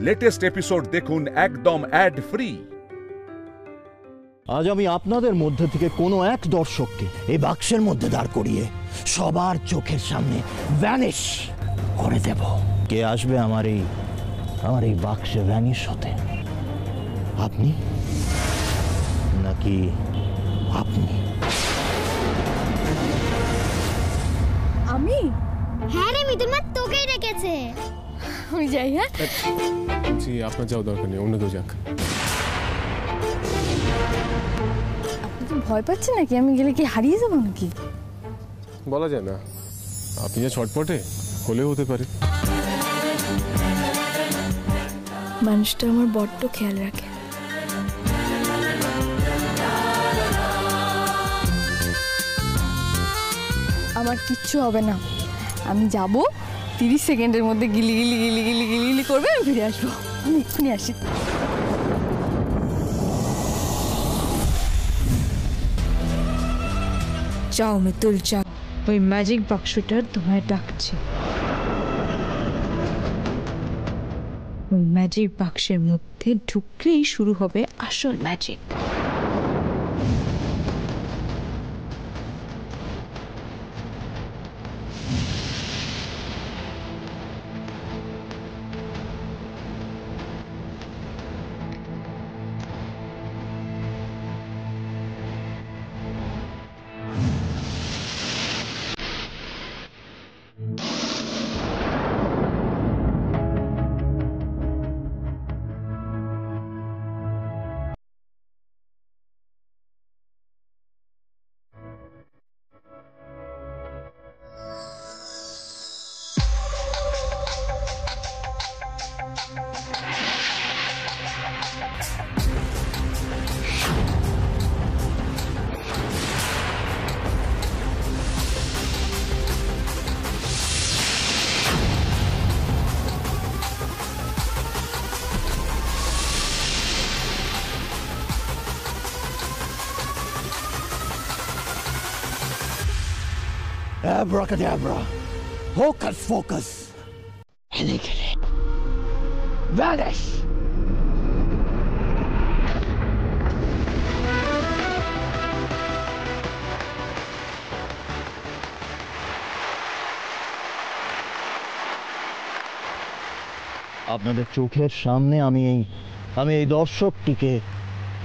Latest episode দেখুন একদম add free. আজ আমি আপনাদের মধ্যে থেকে কোনো এক দর্শককে এই বাক্সের মধ্যে দাঁড় করিয়ে সবার চোখের সামনে ভ্যানিশ করে দেব। কে আসবে আমার এই বাক্সে ভ্যানিশ হতে? আপনি নাকি আপনি? আমি? হ্যাঁ রে মিতুল মা, তোকেই ডেকেছে। আমি যাই। হ্যাঁ জি, আপনার যাওয়া দরকার নেই, অন্য কেউ যাক। আপনি তো ভয় পাচ্ছেন নাকি? আমি গেলে কি হারিয়ে যাবো নাকি? বলা যায় না, আপনি যা ছটপটে হলেও হতে পারে। মানুষটা আমার বড্ড খেয়াল রাখে। আমার কিচ্ছু হবে না। আমি যাব, 30 সেকেন্ডের মধ্যে গিলি গিলি গিলি গিলি গিলি গিলি করবে, আমি ফিরে আসবো। আমি এক্ষুনি আসি। যাও মিতুল যাও, ওই ম্যাজিক বাক্সটা তোমায় ডাকছে। ওই ম্যাজিক বাক্সের মধ্যে ঢুকলেই শুরু হবে আসল magic. Abracadabra, hocus focus, helicity, vanish. আপনাদের চোখের সামনে আমি এই দর্শকটিকে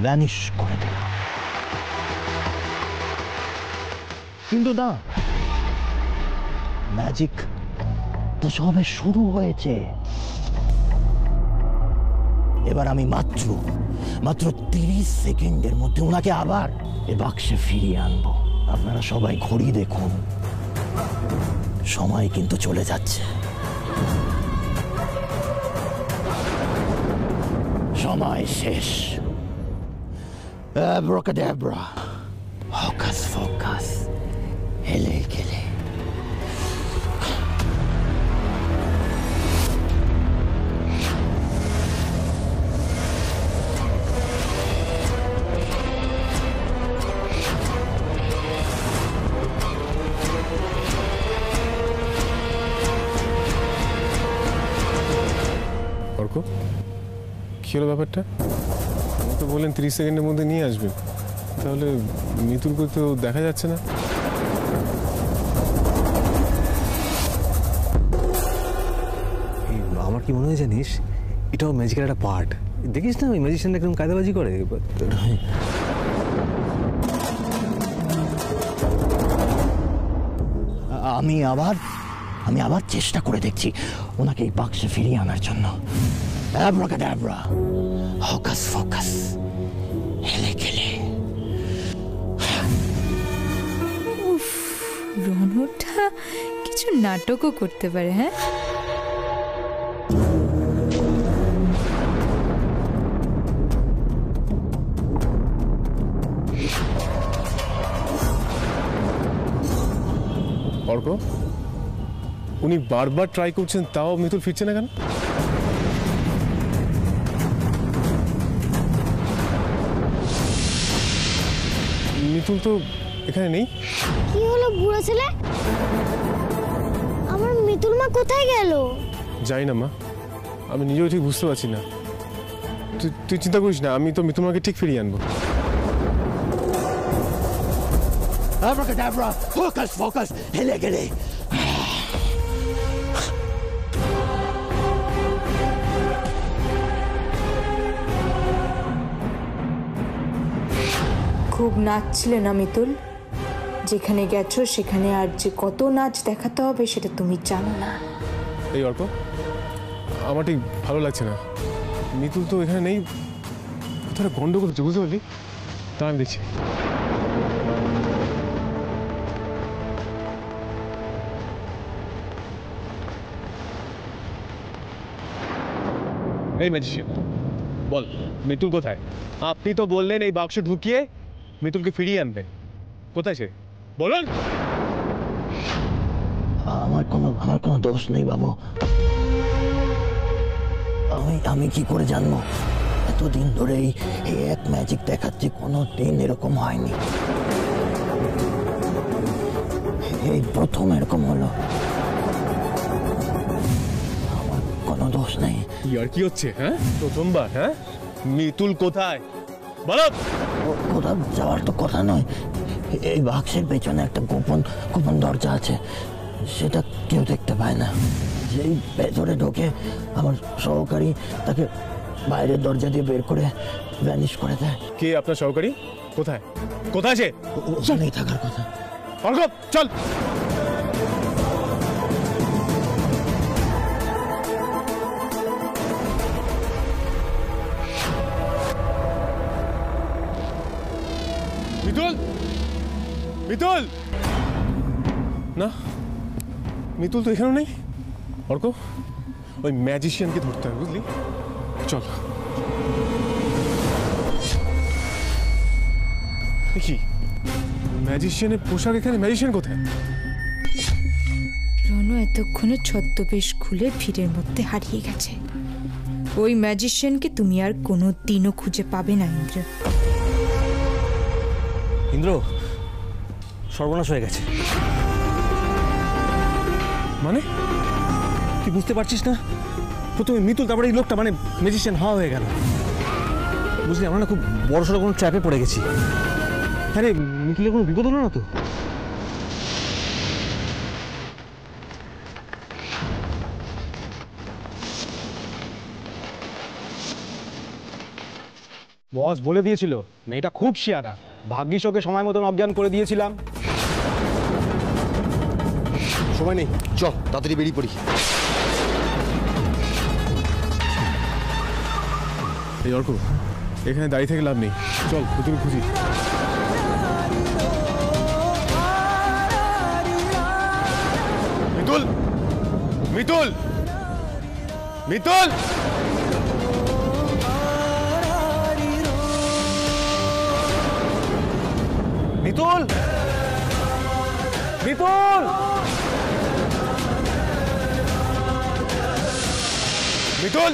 ভ্যানিশ করে দিলাম, কিন্তু না, ম্যাজিক তো সবে শুরু হয়েছে। এবার আমি মাত্র 30 সেকেন্ডের মধ্যে ওনাকে আবার এ বাক্সে ফিরিয়ে আনবো। আপনারা সবাই ঘড়ি দেখুন, সময় কিন্তু চলে যাচ্ছে, সময় শেষ। Abracadabra, hocus focus, হেলে গেলে। অর্ক, কি হলো ব্যাপারটা? তো বললেন 30 সেকেন্ডের মধ্যে নিয়ে আসবেন, তাহলে মিতুলকে তো দেখা যাচ্ছে না। আমার কি মনে হয় জানিস, এটাও ম্যাজিকের একটা পার্ট। দেখিস না ওই ম্যাজিশিয়ানটা একদম কায়দাবাজি করে। আমি আবার চেষ্টা করে দেখছি ওনাকে এই বাক্সে ফিরিয়ে আনার জন্য। Abracadabra, hocus focus, হেলে গেলে। রনটা কিছু নাটকও করতে পারে। হ্যাঁ, অর্ক, উনি বারবার ট্রাই করছেন, তাও মিতুল ফিরছে না কেন? মিতুল তো এখানে নেই। কি হলো বুড়ো ছেলে? আমার মিতুল মা কোথায় গেল? যাই না মা, আমি নিজেও ঠিক বুঝতে পারছি না। তুই চিন্তা করিস না, আমি তো মিতুমাকে ঠিক ফিরিয়ে আনবো। Abracadabra, focus, focus, hele gele. খুব নাচছিলে না মিতুল? যেখানে গেছো সেখানে আর যে কত নাচ দেখাতে হবে সেটা তুমি জানো না। এই অর্ক, আমার ঠিক ভালো লাগছে না। মিতুল তো এখানে নেই, কোথাও গন্ডগোল হচ্ছে, বুঝতে পারলি? তা আমি দেখছি। এই ম্যাজিশিয়ান, বল মিতুল কোথায়? আপনি তো বললেন এই বাক্স ঢুকিয়ে মিতুলকে ফিরিয়ে আনবেন। কোথায় সে বলুন। আমার কোনো দোষ নেই বাবু। আমি কি করে জানবো? এতদিন ধরে এই এক ম্যাজিক দেখাচ্ছি, কোনো দিন এরকম হয়নি। এই প্রথম এরকম হলো। আমার কোনো দোষ নেই। ইয়ার কি হচ্ছে? হ্যাঁ, প্রথমবার? হ্যাঁ, মিতুল কোথায় বলো? কোথাও যাওয়ার তো কথা নয়। এই বাক্সের পেছনে একটা গোপন দরজা আছে, সেটা কেউ দেখতে পায় না। যেই ভেতরে ঢোকে আমার সহকারী তাকে বাইরের দরজা দিয়ে বের করে ভ্যানিশ করে দেয়। কে আপনার সহকারী? কোথায় কোথায় সে? ওখানেই থাকার কথা। অর্ক চল। মিতুল, মিতুল না, মিতুল তো এখানেও নেই। অর্ক, ওই ম্যাজিশিয়ানকে ধরতে হবে, বুঝলি? চল। কি ম্যাজিশিয়ানের পোশাক এখানে? ম্যাজিশিয়ান কোথায়? রনু এতক্ষণে ছদ্মবেশ খুলে ভিড়ের মধ্যে হারিয়ে গেছে। ওই ম্যাজিশিয়ানকে তুমি আর কোনো দিনও খুঁজে পাবে না ইন্দ্র। ইন্দ্র, সর্বনাশ হয়ে গেছে। মানে তুই বুঝতে পারছিস না? প্রথমে মিতুল, তারপরে এই লোকটা, মানে ম্যাজিশিয়ান হওয়া হয়ে গেল। বুঝলি, আমরা না খুব বড়সড় কোনো ট্র্যাপে পড়ে গেছি। আরে মিতুলের কোনো বিপদ হলো না তো? বস বলে দিয়েছিল মেয়েটা খুব শিয়ানা, ভাগ্যিস ওকে সময় মতন অজ্ঞান করে দিয়েছিলাম। সময় নেই, চল তাড়াতাড়ি বেরিয়ে পড়ি। এই অর্ক, এখানে দাঁড়িয়ে থেকে লাভ নেই, চল মিতুল খুঁজি। মিতুল, মিতুল, মিতুল, মিতুল, মিতুল, মিতুল,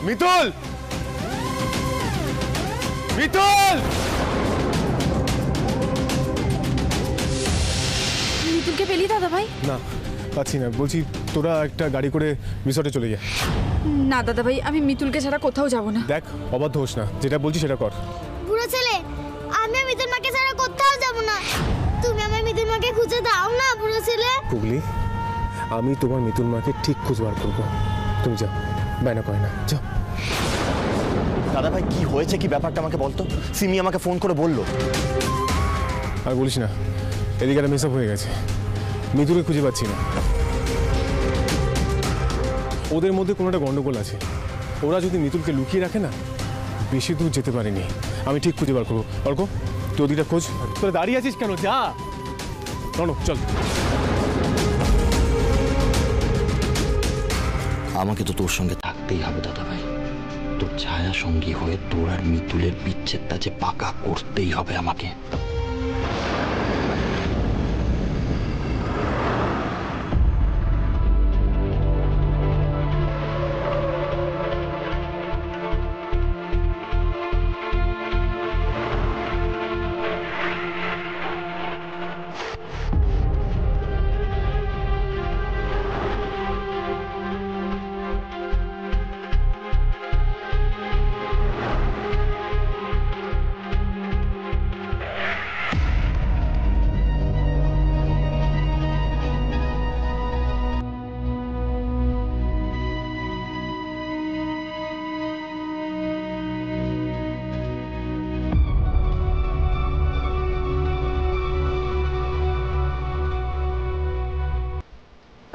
মিতুল, মিতুল। মিতুলকে পেলি দাদা ভাই? না, পাচ্ছি না। বলছি তোরা একটা গাড়ি করে রিসর্টে চলে যা। না দাদা ভাই, আমি মিতুলকে ছাড়া কোথাও যাব না। দেখ, অবাধ্য হোস না, যেটা বলছি সেটা কর। বুড়ো ছেলে, আমি মিতুল মাকে ছাড়া কোথাও যাব না। তুমি আমার মিতুল মাকে খুঁজে দাও না বুড়ো ছেলে। পুগলি, আমি তোমার মিতুল মাকে ঠিক খুঁজে বার করবো। তুমি যাও, বায়না করে না, যাও। দাদা ভাই, কি হয়েছে, কি ব্যাপারটা আমাকে বলতো? সিমি আমাকে ফোন করে বললো। আর বলিস না, এদিকে একটা মেসআপ হয়ে গেছে। মিতুলকে খুঁজে পাচ্ছি না। ওদের মধ্যে কোনো একটা গন্ডগোল আছে। ওরা যদি মিতুলকে লুকিয়ে রাখে না, বেশি দূর যেতে পারেনি। আমি ঠিক খুঁজে বার করবো। অর্ক, তুই ওদিকটা খোঁজ। তোরা দাঁড়িয়ে আছিস কেন? যা, চল। আমাকে তো তোর সঙ্গে থাকতেই হবে দাদা ভাই। তোর ছায়া সঙ্গী হয়ে তোর আর মিতুলের বিচ্ছেদটা যে পাকা করতেই হবে আমাকে।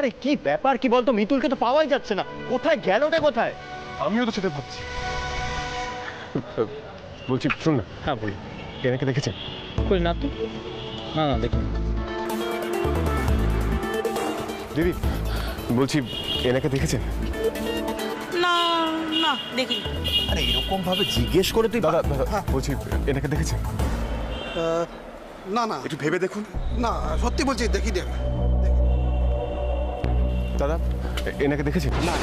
আরে কি ব্যাপার কি বলতো, মিতুলকে তো পাওয়াই যাচ্ছে না, কোথায় গেলটা কোথায়? আমিও তো সেটা ভাবছি। বলছি শুন না। হ্যাঁ বলি। এনাকে দেখেছেন? কই না তো, না না দেখুন। দিদি বলছি এনাকে দেখেছেন? না না দেখি। আরে এরকম ভাবে জিজ্ঞেস করে তুই দাদা বলছি এনাকে দেখেছেন? না না, একটু ভেবে দেখুন। না সত্যি বলছি দেখি দেখ। দাদা এনাকে দেখেছেন? না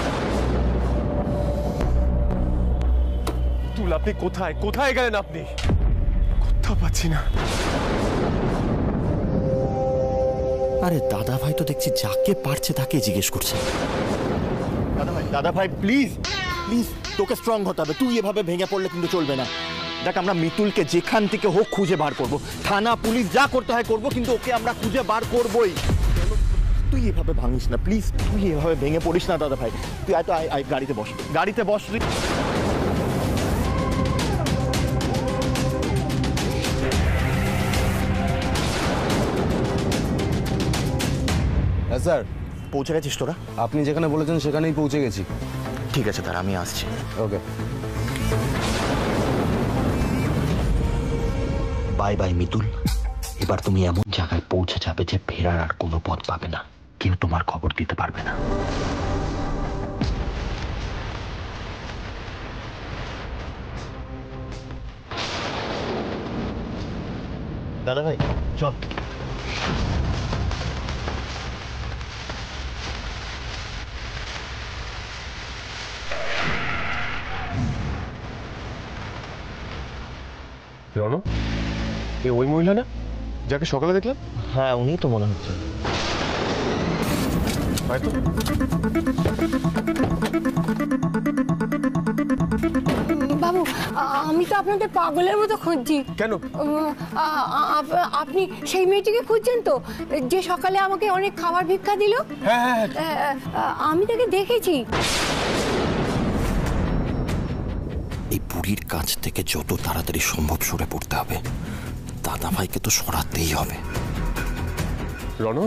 তুল আপনি কোথায় কোথায় গেলেন? আপনি কোথাও পাচ্ছি না। আরে দাদা ভাই তো দেখছি যাকে পারছে তাকে জিজ্ঞেস করছে। দাদা ভাই প্লিজ প্লিজ, তোকে স্ট্রং হতে হবে, তুই এভাবে ভেঙে পড়লে কিন্তু চলবে না। দেখ আমরা মিতুলকে যেখান থেকে হোক খুঁজে বার করব, থানা পুলিশ যা করতে হয় করব, কিন্তু ওকে আমরা খুঁজে বার করবই। তুই এভাবে ভাঙিস না প্লিজ, তুই এভাবে ভেঙে পড়িস না দাদা ভাই। তুই আয় তো আয়, গাড়িতে বস, গাড়িতে বস। হ্যাঁ স্যার, পৌঁছে গেছিস তোরা? আপনি যেখানে বলেছেন সেখানেই পৌঁছে গেছি। ঠিক আছে তার, আমি আসছি। ওকে বাই বাই মিতুল, এবার তুমি এমন জায়গায় পৌঁছে যাবে যে ফেরার আর কোনো পথ পাবে না, কেউ তোমার খবর দিতে পারবে না। দাদা ভাই চল। রনো, এ ওই মহিলা না যাকে সকালে দেখলাম? হ্যাঁ উনি তো মনে হচ্ছে। হয়তো। বাবু আমি তো আপনাদের পাগলের মতো খুঁজছি। কেন? আপনি সেই মেয়েটিকে খুঁজছেন তো, যে সকালে আমাকে অনেক খাবার ভিক্ষা দিল? হ্যাঁ আমি তাকে দেখেছি। এই বুড়ির কাছ থেকে যত তাড়াতাড়ি সম্ভব সরে পড়তে হবে, দাদা ভাইকে তো সরাতেই হবে। রনো,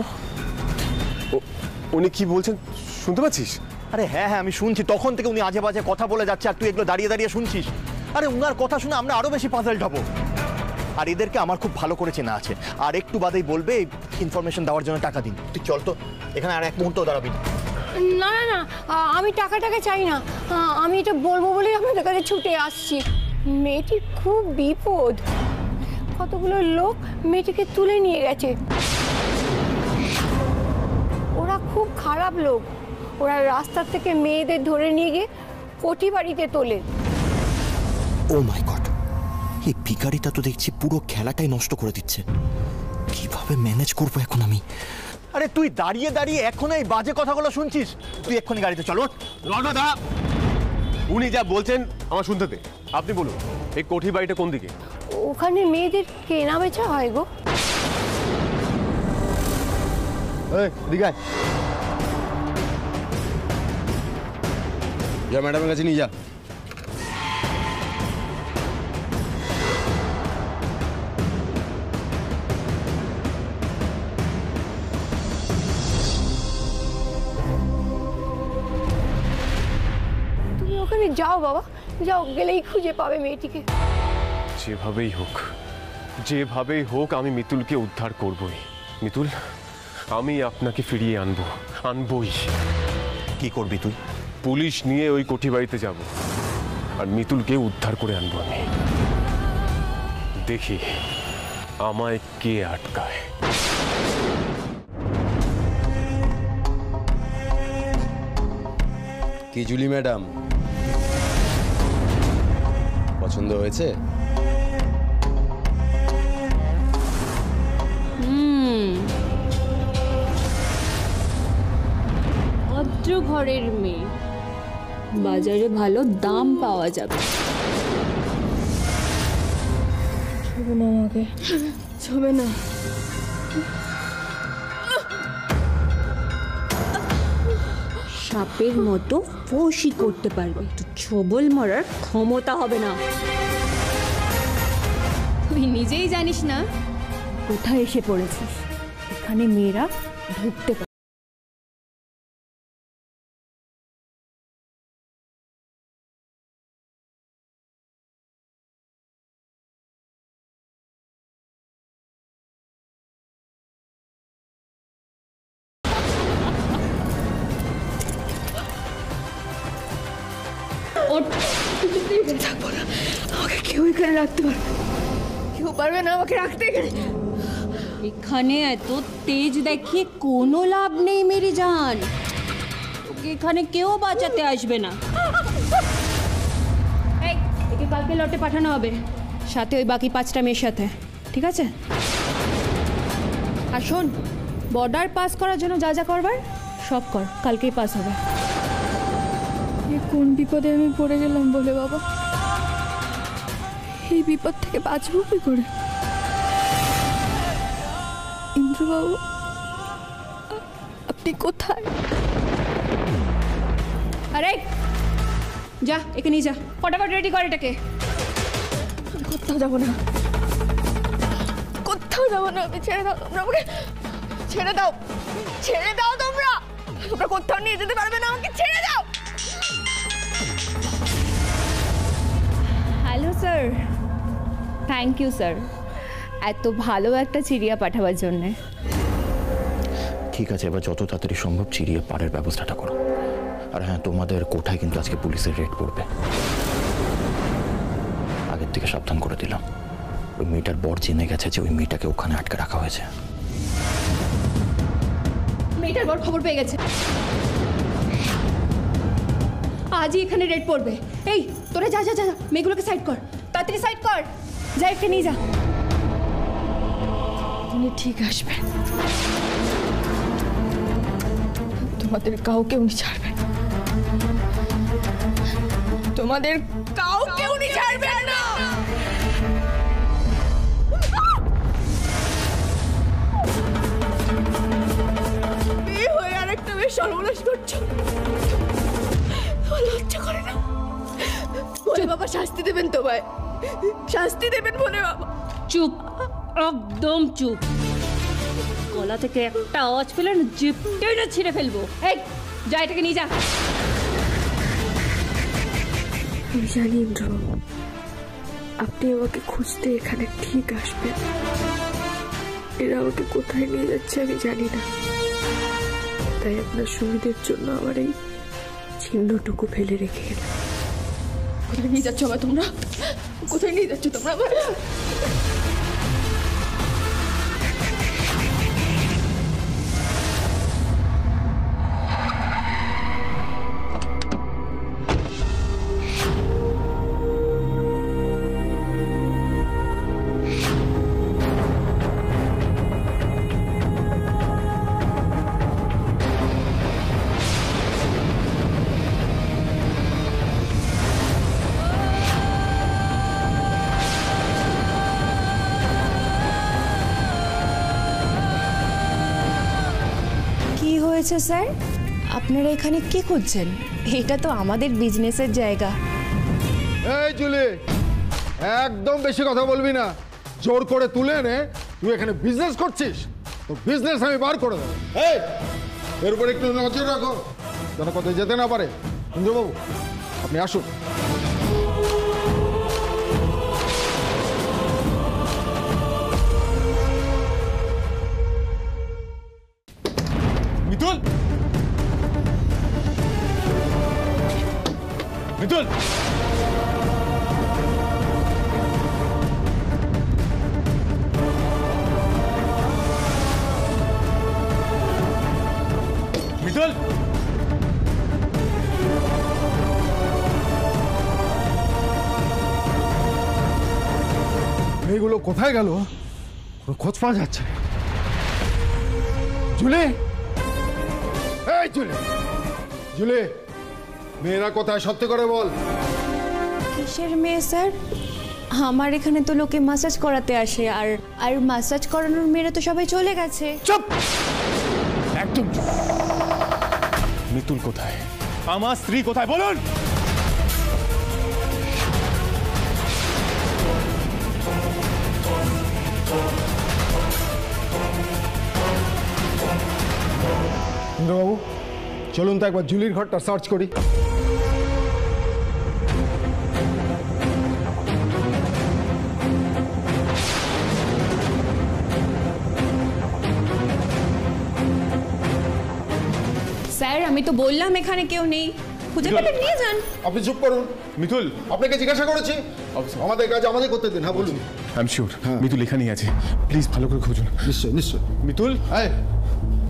উনি কি বলছেন শুনতে পাচ্ছিস? আরে হ্যাঁ হ্যাঁ আমি শুনছি, তখন থেকে উনি আজে বাজে কথা বলে যাচ্ছে আর তুই এগুলো দাঁড়িয়ে দাঁড়িয়ে শুনছিস। আরে উনার কথা শুনে আমরা আরো বেশি পাজলড হব। আর এদেরকে আমার খুব ভালো করে চেনা আছে, আর একটু বাদেই বলবে ইনফরমেশন দেওয়ার জন্য টাকা দিন। তুই চল তো, এখানে আর এক মুহূর্ত দাঁড়াবি না। না না না, আমি টাকা চাই না, আমি এটা বলবো বলেই আপনাদের কাছে ছুটে আসছি। মেয়েটির খুব বিপদ, কতগুলো লোক মেয়েটিকে তুলে নিয়ে গেছে। ওরা খুব খারাপ লোক, ওরা রাস্তা থেকে মেয়েদের ধরে নিয়ে গিয়ে কোঠি বাড়িতে তোলে। ও মাই গড, এই ভিখারিটা তো দেখছি পুরো খেলাটাই নষ্ট করে দিচ্ছে। কিভাবে ম্যানেজ করবো এখন আমি? আরে তুই দাঁড়িয়ে দাঁড়িয়ে এখন এই বাজে কথাগুলো শুনছিস? তুই এক্ষুনি গাড়িতে চলো। রণদা, উনি যা বলছেন আমার শুনতে দে। আপনি বলুন এই কোঠি বাড়িটা কোন দিকে? ওখানে মেয়েদের কেনা বেচা হয় গো। দিঘায় যা, ম্যাডামের কাছে নিয়ে যা। তুমি ওখানে যাও বাবা, যাও, গেলেই খুঁজে পাবে মেয়েটিকে। যেভাবেই হোক আমি মিতুলকে উদ্ধার করবই। মিতুল, আমি আপনাকে ফিরিয়ে আনবই। কি করবি তুই? পুলিশ নিয়ে ওই কোঠি বাড়িতে যাব আর মিতুলকে উদ্ধার করে আনবো আমি। দেখি আমায় কে আটকায়। কি জুলি ম্যাডাম, পছন্দ হয়েছে? ভদ্র ঘরের মেয়ে, বাজারে ভালো দাম পাওয়া যাবে। ছবে না আমাকে, ছবে না। সাপের মতো ফোঁসি করতে পারবে, তো ছবল মারার ক্ষমতা হবে না। তুই নিজেই জানিস না কোথায় এসে পড়েছিস? এখানে মেয়েরা ঢুকতে পারে। থাকবো না, আমাকে কেউ এখানে রাখতে পারবে, কেউ পারবে না আমাকে রাখতে এখানে। এখানে এত তেজ দেখিয়ে কোনো লাভ নেই মেরি জান, তোকে এখানে কেউ বাঁচাতে আসবে না। এই, একে কালকে লটে পাঠানো হবে, সাথে ওই বাকি 5টা মেয়ের সাথে, ঠিক আছে? আর শোন, বর্ডার পাস করার জন্য যা যা করবার সব কর, কালকেই পাস হবে। কোন বিপদে আমি পড়ে গেলাম বলে বাবা, এই বিপদ থেকে বাঁচবো কি করে? ইন্দ্রবাবু, আপনি কোথায়? আরে যা, একে নিয়ে যা, ফটাফট রেডি কর এটাকে। কোথাও যাবো না, কোথাও যাবো না, আমি ছেড়ে দাও তোমরা আমাকে, ছেড়ে দাও, ছেড়ে দাও তোমরা, তোমরা কোথাও নিয়ে যেতে পারবে না, আমাকে ছেড়ে দাও। Hello sir, thank you sir, এত ভালো একটা চিড়িয়া পাঠাবার জন্যে। ঠিক আছে, এবার যত তাড়াতাড়ি সম্ভব চিড়িয়ে পাড়ের ব্যবস্থাটা করো। আর হ্যাঁ, তোমাদের কোঠায় কিন্তু আজকে পুলিশের রেড পড়বে, আগের থেকে সাবধান করে দিলাম। ওই মেয়েটার বর জেনে গেছে যে ওই মেয়েটাকে ওখানে আটকে রাখা হয়েছে। মেয়েটার বর খবর পেয়ে গেছে, আজই এখানে রেড পড়বে। এই তোরা যা যা যা, মেয়েগুলোকে সাইড কর, তাড়াতাড়ি সাইড কর, যা একে নিয়ে যা। উনি ঠিক আসবেন, তোমাদের কাউকে উনি ছাড়বেন, তোমাদের কাউকে উনি ছাড়বেন না। বিয়ে হয়ে আরেকটা বেশ সর্বনাশ করছো, লজ্জা করে না? বলে বাবা শাস্তি দেবেন তোমায়, শাস্তি দেবেন বলে বাবা। চুপ, একদম চুপ, গলা থেকে একটা আওয়াজ পেলে না জিপটা ছিঁড়ে ফেলবো। এই যা, এটাকে নিয়ে যা। আমি জানি ইন্দ্রবাবু, আপনি আমাকে খুঁজতে এখানে ঠিক আসবেন, এরা আমাকে কোথায় নিয়ে যাচ্ছে আমি জানি না, তাই আপনার সুবিধের জন্য আমার এই চিহ্নটুকু ফেলে রেখে গেলাম। কোথায় নিয়ে যাচ্ছ আমার তোমরা? কোথায় নিয়ে যাচ্ছ তোমরা? স্যার, আপনারা এখানে কি খুঁজছেন? এটা তো আমাদের বিজনেসের জায়গা। এই জুলি, একদম বেশি কথা বলবি না, জোর করে তুলে এনে তুই এখানে বিজনেস করছিস, তো বিজনেস আমি বার করে দেবো। এই, এর উপর একটু নজর রাখো যেন কোথায় যেতে না পারে। ইন্দ্রবাবু, আপনি আসুন। মিতুল, মিতুল, মিতুল, মেয়েগুলো কোথায় গেল? কোনো খোঁজ পাওয়া যাচ্ছে? জুলি, এই জুলি, জুলি, মেয়েরা কোথায়? সত্যি করে বল। কিসের মেয়ে স্যার? আমার এখানে তো লোকে ম্যাসাজ করাতে আসে, আর ম্যাসাজ করানোর মেয়েরা তো সবাই চলে গেছে। চুপ, একদম চুপ। মিতুল কোথায়? আমার স্ত্রী কোথায় বলুন? ইন্দ্রবাবু, চলুন তো একবার জুলির ঘরটা সার্চ করি। স্যার, আমি তো বললাম এখানে কেউ নেই, খুঁজে পেলে নিয়ে যান। আপনি চুপ করুন। মিতুল, আপনাকে জিজ্ঞাসা করেছি, আমাদের কাজ আমাদের করতে দিন। হ্যাঁ বলুন। আই এম শিওর মিতুল এখানেই আছে, প্লিজ ভালো করে খুঁজুন। নিশ্চয় নিশ্চয়। মিতুল, এই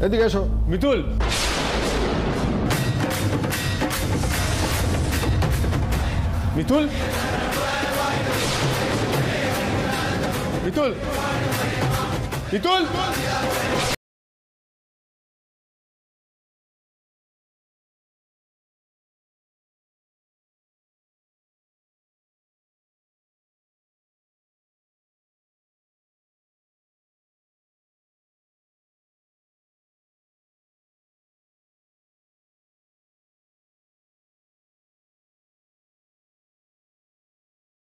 এদিকে এসো। মিতুল, মিতুল, মিতুল, মিতুল।